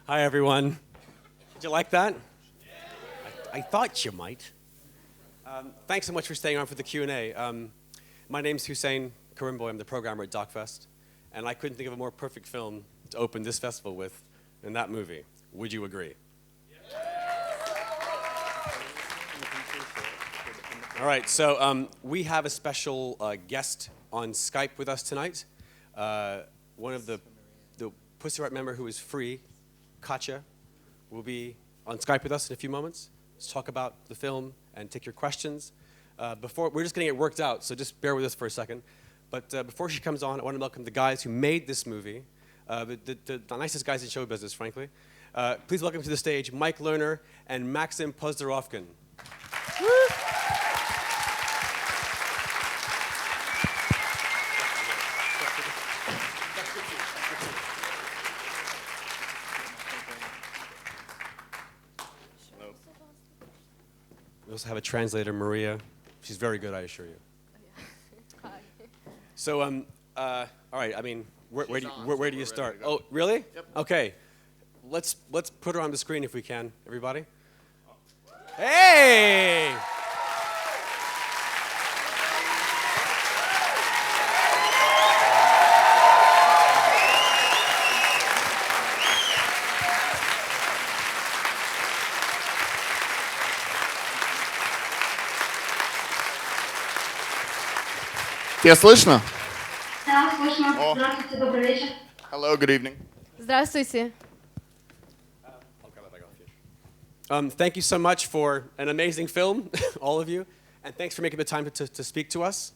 Hi, everyone. Did you like that? I thought you might. Thanks so much for staying on for the Q&A. My name's Hussein Karimboy. I'm the programmer at DocFest. And I couldn't think of a more perfect film to open this festival with than that movie. Would you agree? All right, so we have a special guest on Skype with us tonight. One of the Pussy Riot member who is free, Katja, will be on Skype with us in a few moments. Let's talk about the film and take your questions. We're just getting it worked out, so just bear with us for a second. But before she comes on, I want to welcome the guys who made this movie, the nicest guys in show business, frankly. Please welcome to the stage Mike Lerner and Maxim Pozdorovkin. We also have a translator, Maria. She's very good, I assure you. Hi. So, all right. I mean, where do you start? Oh, really? Yep. Okay. Let's put her on the screen if we can, everybody. Hey! Тебя слышно? Да, слышно. О. Здравствуйте, добрый вечер. Hello, good evening. Здравствуйте. Thank you so much for an amazing film, all of you, and thanks for making the time to speak to us.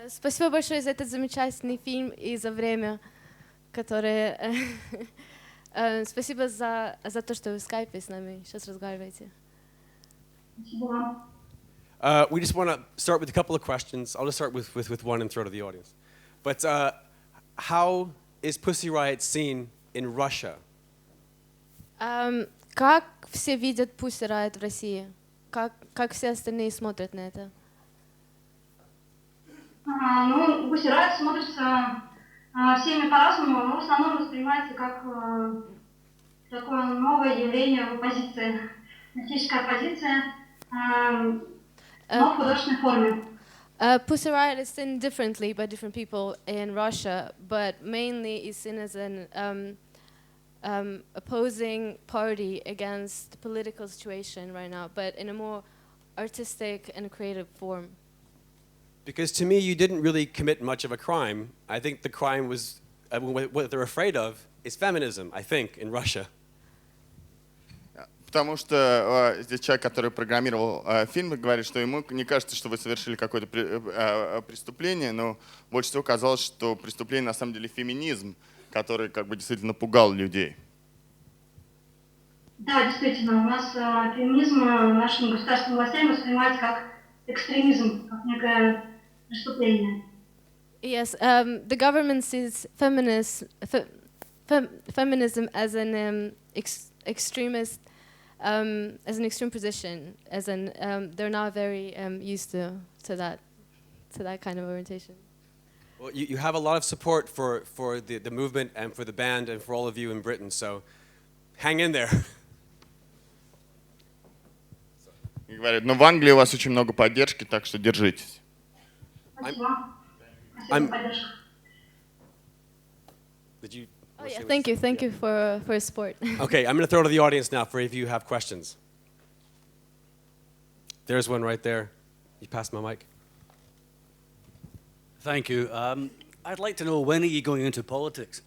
Спасибо большое за этот замечательный фильм и за время, которое... Спасибо за то, что вы в скайпе с нами сейчас разговариваете. Спасибо вам. We just want to start with a couple of questions. I'll just start with one and throw to the audience. But how is Pussy Riot seen in Russia? Как все видят Pussy Riot в России? Как все остальные смотрят на это? Ну, Pussy Riot смотрится всеми по-разному, но в основном воспринимается как такое новое явление в оппозиции, политическая оппозиция, но в художественной форме. Pussy Riot is seen differently by different people in Russia, but mainly is seen as an opposing party against the political situation right now, but in a more artistic and creative form. Because to me, you didn't really commit much of a crime. I think the crime was, what they're afraid of is feminism, I think, in Russia. Потому что здесь человек, который программировал фильм, говорит, что ему не кажется, что вы совершили какое-то преступление, но больше всего казалось, что преступление на самом деле феминизм, который как бы действительно пугал людей. Да, действительно, у нас феминизм нашими государственными властями воспринимается как экстремизм, как некое преступление. Yes, the government sees feminism as an extremist, as an extreme position, as an they're not very used to that kind of orientation. Well, you have a lot of support for the movement and for the band and for all of you in Britain, so hang in there. И говорят, но в Англии у вас очень много поддержки, так что держитесь. Спасибо. Спасибо за поддержку. Did you? Oh yeah, thank you for support. Okay, I'm going to throw to the audience now for if you have questions. There's one right there. You pass my mic. Thank you. I'd like to know, when are you going into politics?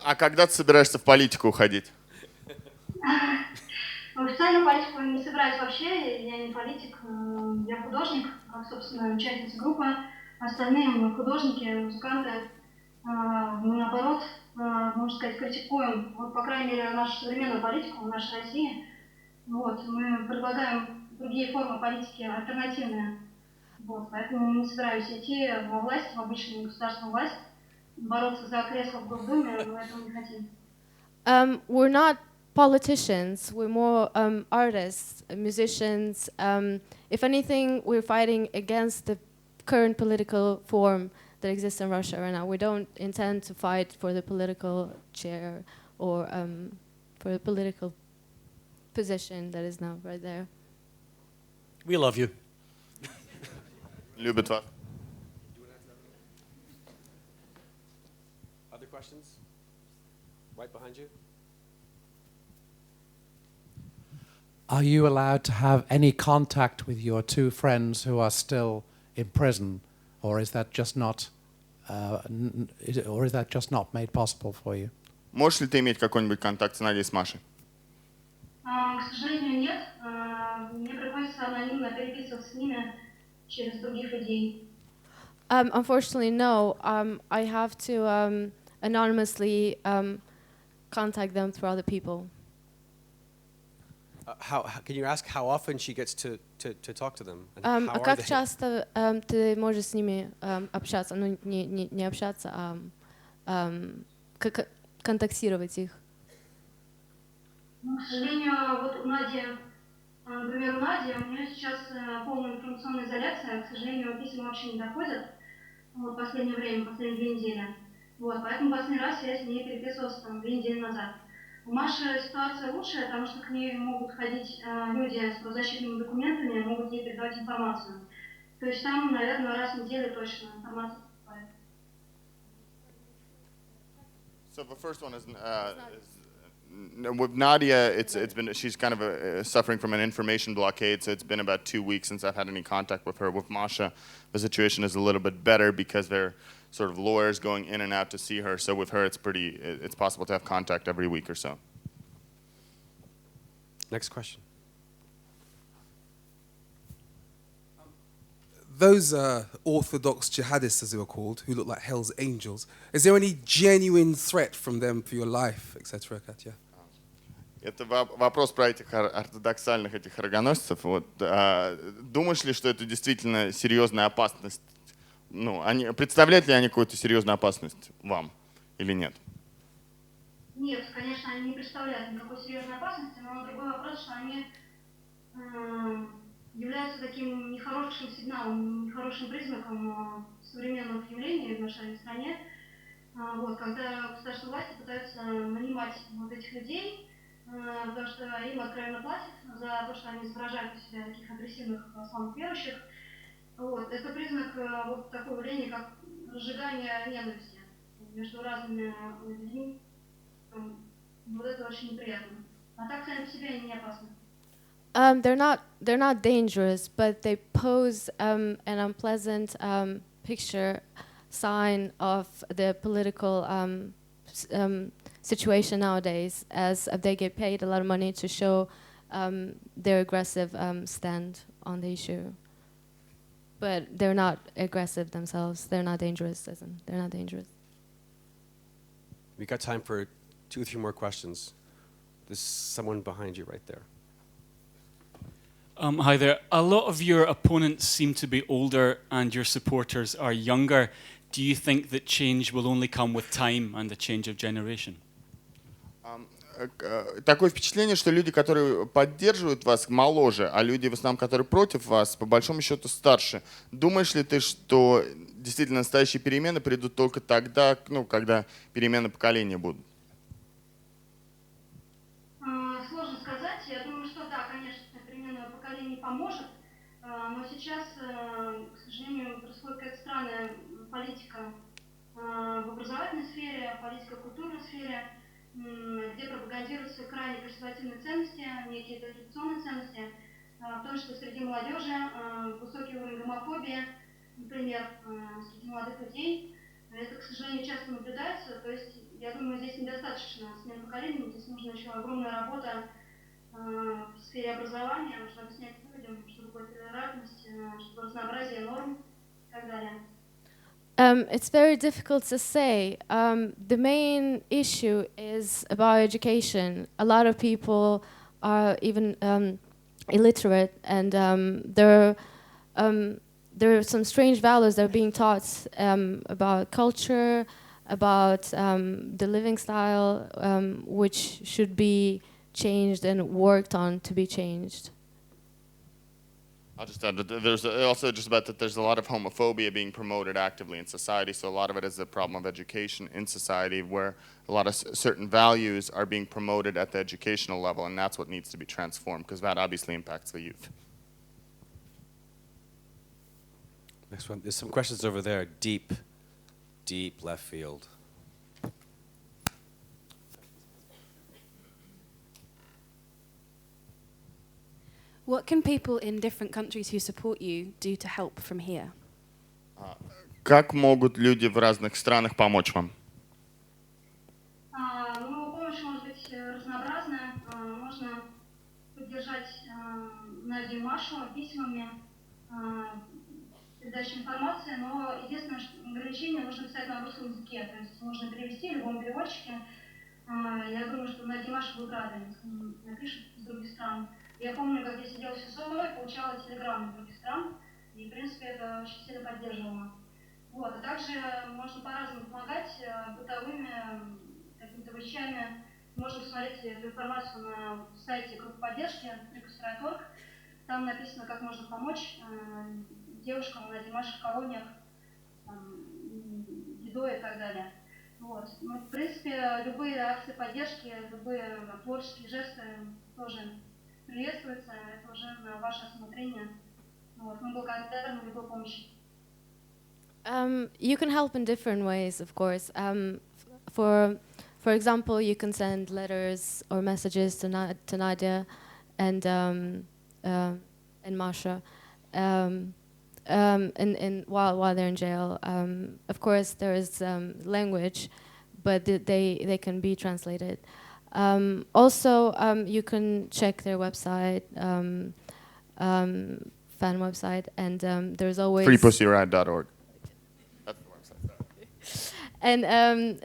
А когда ты собираешься в политику уходить? В официальную политику не собираюсь вообще, я не политик, я художник, как, собственно, участница группы. Остальные мы художники, музыканты. Мы, наоборот, можно сказать, критикуем, вот, по крайней мере, нашу современную политику в нашей России. Вот, мы предлагаем другие формы политики, альтернативные. Вот, поэтому не собираюсь идти во власть, в обычную государственную власть, бороться за кресло в Госдуме, мы этого не хотим. We're not politicians, we're more artists, musicians. If anything, we're fighting against the current political form that exists in Russia right now. We don't intend to fight for the political chair or for the political position that is now right there. We love you. Любят вас. Other questions? Right behind you. Are you allowed to have any contact with your two friends who are still in prison, or is that just not made possible for you? Можешь ли ты иметь какой-нибудь контакт с Надей и с Машей? К сожалению, нет. Мне приходится анонимно переписываться с ними через других людей. Unfortunately, no. I have to anonymously contact them through other people. Can you ask how often she gets to talk to them? And how А are как they? часто ты можешь с ними общаться? Ну, не общаться, а контактировать их? Ну, к сожалению, вот у Нади, например, у Нади, у нее сейчас полная информационная изоляция, к сожалению, письма вообще не доходят в последнее время, последние 2 недели. Вот, поэтому последний раз я с ней переписывалась 2 недели назад. У Маши ситуация лучшая, потому что к ней могут ходить люди с правозащитными документами, могут ей передавать информацию. То есть там, наверное, раз в неделю точно информация поступает. So the first one is with Nadia. It's been she's kind of suffering from an information blockade. So it's been about 2 weeks since I've had any contact with her. With Masha, the situation is a little bit better because they're sort of lawyers going in and out to see her. So with her, it's possible to have contact every week or so. Next question. Those Orthodox jihadists, as they were called, who look like hell's angels, is there any genuine threat from them for your life, etc., Katya? Это вопрос про этих ортодоксальных этих рогоносцев. Вот, думаешь ли, что это действительно серьезная опасность? Ну, представляют ли они какую-то серьезную опасность вам или нет? Нет, конечно, они не представляют никакой серьезной опасности, но другой вопрос, что они являются таким нехорошим сигналом, нехорошим признаком современных явлений в нашей стране. Вот, когда государственные власти пытаются нанимать вот этих людей, потому что им откровенно платят за то, что они изображают из себя таких агрессивных православных верующих. Вот, это признак вот такого явления, как разжигание ненависти между разными людьми. Вот это очень неприятно. А так сами по себе они не опасны. They're not dangerous, but they pose an unpleasant sign of the political situation nowadays, as they get paid a lot of money to show their aggressive stand on the issue. But they're not aggressive themselves. They're not dangerous. They're not dangerous. We got time for 2 or 3 more questions. There's someone behind you right there. Hi there. A lot of your opponents seem to be older and your supporters are younger. Do you think that change will only come with time and the change of generation? Такое впечатление, что люди, которые поддерживают вас, моложе, а люди, в основном, которые против вас, по большому счету, старше. Думаешь ли ты, что действительно настоящие перемены придут только тогда, ну, когда перемены поколения будут? Сложно сказать. Я думаю, что да, конечно, перемена поколений поможет, но сейчас, к сожалению, происходит какая-то странная политика в образовательной сфере, политика в культурной сфере, где пропагандируются крайне консервативные ценности, некие традиционные ценности, в том числе среди молодежи, высокий уровень гомофобии, например, среди молодых людей. Это, к сожалению, часто наблюдается. То есть, я думаю, здесь недостаточно смены поколений, здесь нужна еще огромная работа в сфере образования, нужно объяснять людям, что такое толерантность, что такое разнообразие норм и так далее. It's very difficult to say. The main issue is about education. A lot of people are even illiterate, and there are some strange values that are being taught about culture, about the living style, which should be changed and worked on to be changed. I'll just add that there's also just about that there's a lot of homophobia being promoted actively in society. So a lot of it is a problem of education in society, where a lot of certain values are being promoted at the educational level, and that's what needs to be transformed, because that obviously impacts the youth. Next one. There's some questions over there. Deep left field. What can people in different countries who support you do to help from here? Как могут люди в разных странах помочь вам? Ну, помощь может быть разнообразная. Можно поддержать Надю и Машу письмами, передачей информации, но единственное ограничение нужно писать на русском языке, то есть можно перевести в любом переводчике. Я думаю, что Надя и Маша будут рады, если напишут из других стран. Я помню, как я сидела в СИЗО и получала телеграммы из других стран, и, в принципе, это очень сильно поддерживало. Вот. А также можно по-разному помогать бытовыми какими-то вещами. Можно посмотреть эту информацию на сайте группы поддержки Pussy Riot. Там написано, как можно помочь девушкам на Димаше в колониях, едой и так далее. Вот. Ну, в принципе, любые акции поддержки, любые творческие жесты тоже приветствуются. Это уже на ваше осмотрение. Вот. Мы благодарны любой помощи. You can help in different ways, of course. For example, you can send letters or messages to Nadia and Masha, while they're in jail. Of course, there is language, but they can be translated. Also, you can check their website, fan website, and there's always freepussyride.org. And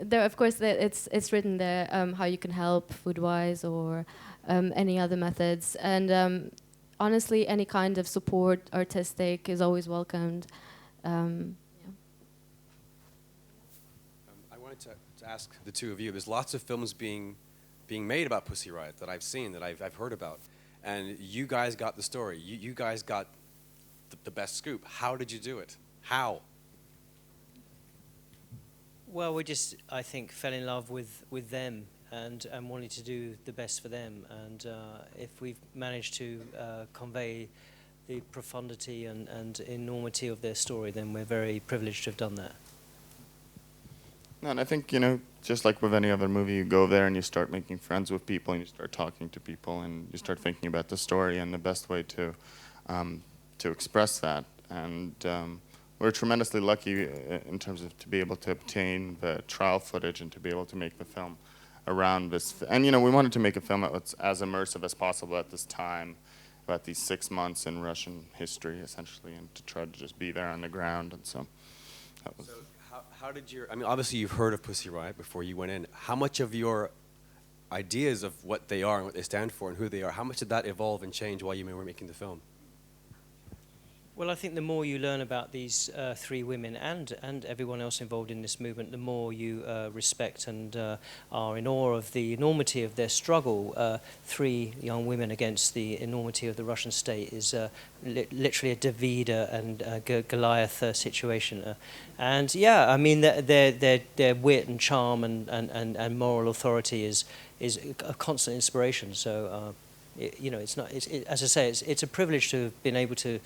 there, of course, it's written there how you can help food-wise or any other methods. And honestly, any kind of support, artistic, is always welcomed. I wanted to ask the two of you. There's lots of films being made about Pussy Riot that I've seen, that I've heard about, and you guys got the story. You guys got the best scoop. How did you do it? How? Well, we just, I think, fell in love with them and wanted to do the best for them. And if we've managed to convey the profundity and enormity of their story, then we're very privileged to have done that. And I think, just like with any other movie, you go there and you start making friends with people and you start talking to people and you start thinking about the story and the best way to express that. And we're tremendously lucky in terms of to be able to obtain the trial footage and to be able to make the film around this. And, we wanted to make a film that was as immersive as possible at this time, about these 6 months in Russian history, essentially, and to try to just be there on the ground. And so that was... How did obviously you've heard of Pussy Riot before you went in. How much of your ideas of what they are and what they stand for and who they are, how much did that evolve and change while you were making the film? Well, I think the more you learn about these 3 women and everyone else involved in this movement, the more you respect and are in awe of the enormity of their struggle. 3 young women against the enormity of the Russian state is literally a David and Goliath situation. And yeah, I mean, their wit and charm and moral authority is a constant inspiration. So, it's not. As I say, it's a privilege to have been able to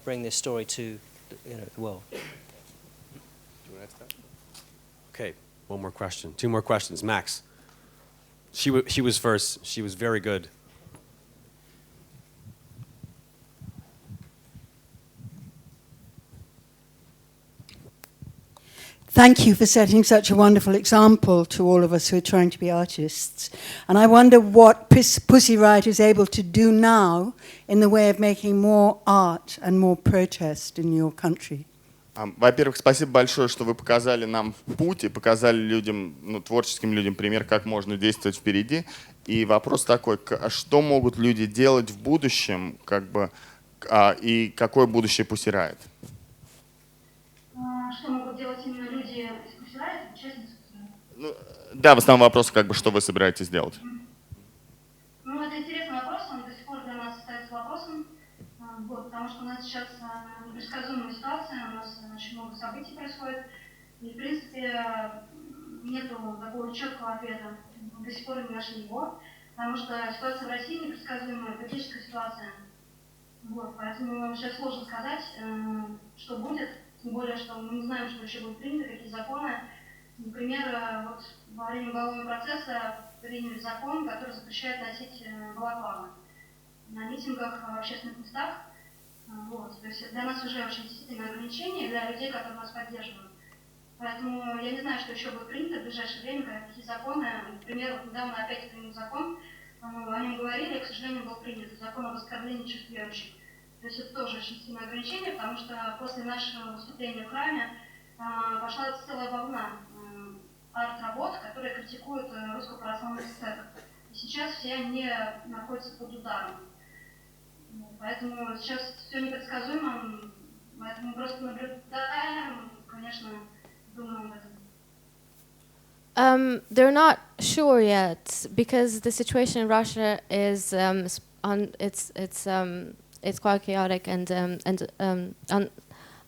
bring this story to the world. Do you want to add to that? Okay, one more question. 2 more questions. Max. She was first. She was very good. Thank you for setting such a wonderful example to all of us who are trying to be artists. And I wonder what Pussy Riot is able to do now in the way of making more art and more protest in your country. Во-первых, спасибо большое, что вы показали нам путь и показали людям, творческим людям пример, как можно действовать впереди. И вопрос такой, что могут люди делать в будущем, и какое будущее Pussy Riot? Что могут делать именно люди из Pussy Riot, участницы Pussy Riot? Да, в основном вопрос, что вы собираетесь делать? Это интересный вопрос, он до сих пор для нас остается вопросом, потому что непредсказуемая ситуация, у нас очень много событий происходит, и, в принципе, нету такого четкого ответа. До сих пор не нашли его, потому что ситуация в России непредсказуемая, политическая ситуация. Вот, поэтому сейчас сложно сказать, что будет, тем более, что мы не знаем, что еще будет принято, какие законы. Например, вот во время уголовного процесса приняли закон, который запрещает носить балаклавы на митингах в общественных местах. Вот. То есть для нас уже очень действительно ограничение, для людей, которые нас поддерживают. Поэтому я не знаю, что еще будет принято в ближайшее время, какие законы. Например, вот недавно опять принял закон, о нем говорили, к сожалению, был принят закон об оскорблении чувств верующих. То есть это тоже очень сильное ограничение, потому что после нашего выступления в храме пошла целая волна арт-работ, которые критикуют русскую православную церковь. И сейчас все они находятся под ударом. Поэтому сейчас все непредсказуемо, поэтому просто наблюдаем, конечно, думаем об этом. They're not sure yet because the situation in Russia is it's quite chaotic and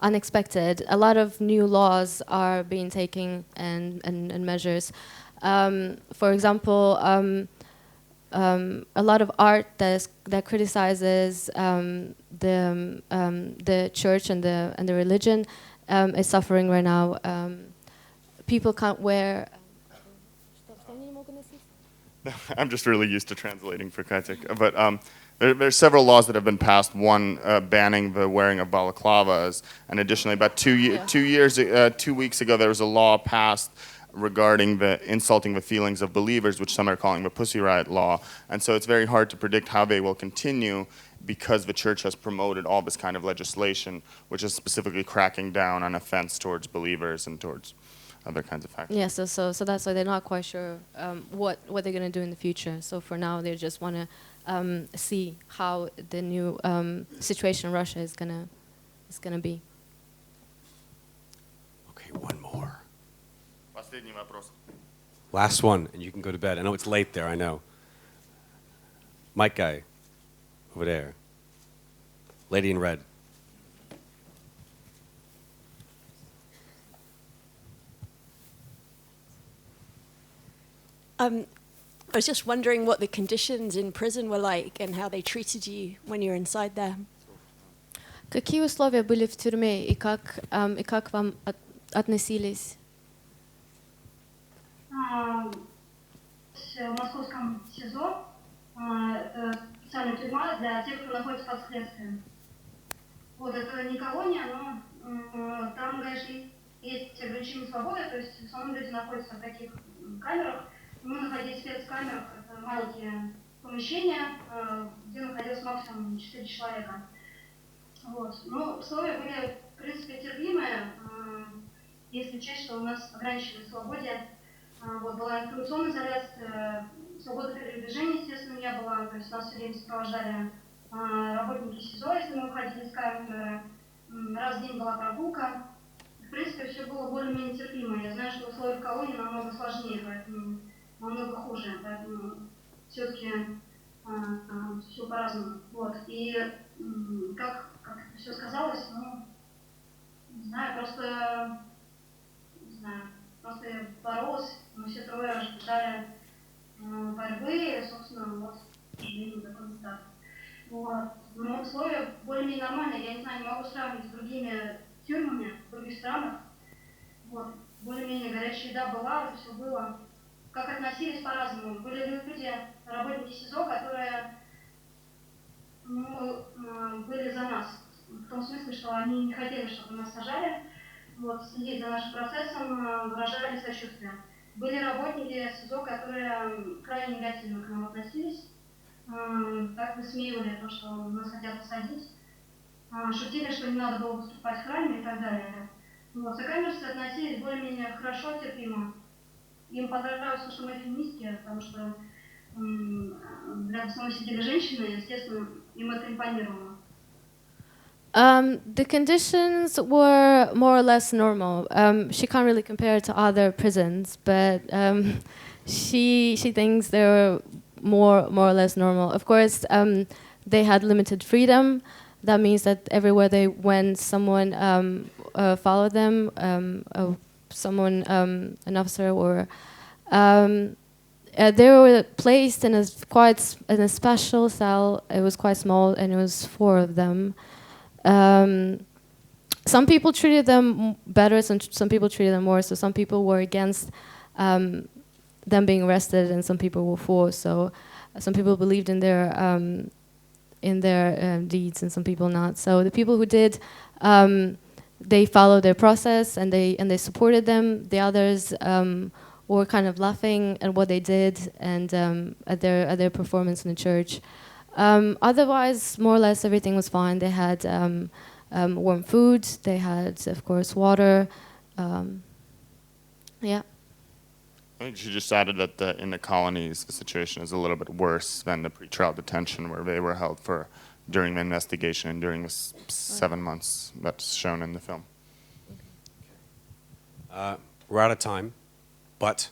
unexpected. A lot of new laws are being taken and measures. For example, a lot of art that criticizes the church and the religion is suffering right now. People can't wear. I'm just really used to translating for Katik. But there's several laws that have been passed. One banning the wearing of balaclavas, and additionally, about 2 weeks ago, there was a law passed regarding the insulting the feelings of believers, which some are calling the Pussy Riot law. And so it's very hard to predict how they will continue because the church has promoted all this kind of legislation, which is specifically cracking down on offense towards believers and towards other kinds of factors. Yeah, so that's why they're not quite sure what they're going to do in the future. So for now, they just want to see how the new situation in Russia is gonna be. Okay, one more. Последний вопрос. Last one, and you can go to bed. I know it's late there, I know. Mic guy, over there. Lady in red. I was just wondering what the conditions in prison were like and how they treated you when you were inside there. Какие условия были в тюрьме и как вам относились? В московском СИЗО это специальная тюрьма для тех, кто находится под следствием. Вот, это не колония, но там, конечно, есть ограничения свободы, то есть в основном люди находятся в таких камерах. Мы находились в спецкамерах, это маленькие помещения, где находилось максимум 4 человека. Вот. Но условия были, в принципе, терпимые, если учесть, что у нас ограничили в свободе. Вот, была информационная изоляция, свобода передвижения, естественно, не было. То есть нас все время сопровождали работники СИЗО, если мы выходили из камеры. Раз в день была прогулка. В принципе, все было более-менее терпимо. Я знаю, что условия в колонии намного сложнее, поэтому намного хуже. Поэтому все-таки все по-разному. Вот. И как все сказалось, не знаю, просто я боролась, мы все трое ждали борьбы, и, собственно, вот, к сожалению, такой результат. Вот. Но условия более-менее нормальные, я не знаю, не могу сравнить с другими тюрьмами в других странах. Вот. Более-менее горячая еда была, это все было. Как относились по-разному. Были люди, работники СИЗО, которые были за нас. В том смысле, что они не хотели, чтобы нас сажали. Вот, следить за нашим процессом, выражали сочувствие. Были работники СИЗО, которые крайне негативно к нам относились, так высмеивали то, что нас хотят посадить, шутили, что не надо было выступать в храме и так далее. Вот, сокамерцы относились более-менее хорошо, терпимо. Им понравилось, что мы феминистки, потому что для основной сидели женщины, естественно, им это импонировало. The conditions were more or less normal. She can't really compare it to other prisons, but she thinks they were more or less normal. Of course, they had limited freedom. That means that everywhere they went, someone followed them, someone, an officer, or they were placed in a special cell. It was quite small, and it was 4 of them. Some people treated them better, some people treated them worse. So some people were against them being arrested, and some people were for. So some people believed in their deeds, and some people not. So the people who did, they followed their process, and they supported them. The others were kind of laughing at what they did and at their performance in the church. Otherwise, more or less, everything was fine. They had warm food. They had, of course, water. Yeah. I think she just added that in the colonies, the situation is a little bit worse than the pretrial detention where they were held for during the investigation and during the 7 months that's shown in the film. We're out of time, but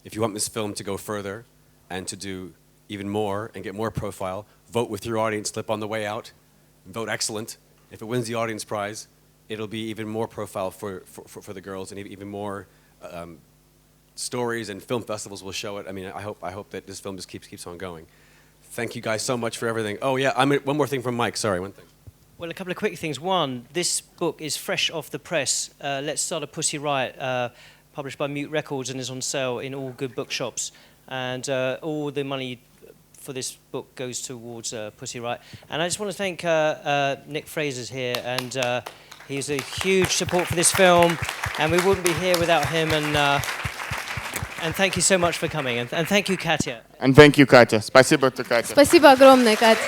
if you want this film to go further and to do even more and get more profile, vote with your audience slip on the way out. Vote excellent. If it wins the audience prize, it'll be even more profile for the girls, and even more stories, and film festivals will show it. I mean, I hope that this film just keeps on going. Thank you guys so much for everything. Oh yeah, one more thing from Mike. Sorry, one thing. Well, a couple of quick things. One, this book is fresh off the press. Let's Start a Pussy Riot, published by Mute Records, and is on sale in all good bookshops. And all the money for this book goes towards Pussy Riot. And I just want to thank Nick Fraser's here, and he's a huge support for this film, and we wouldn't be here without him. And thank you so much for coming, and thank you, Katya. And thank you, Katya. Спасибо, Katya. Спасибо огромное, Катя.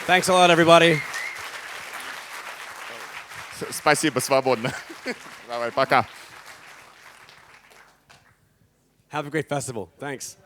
Thanks a lot, everybody. Спасибо, свободно. Давай, пока. Have a great festival. Thanks.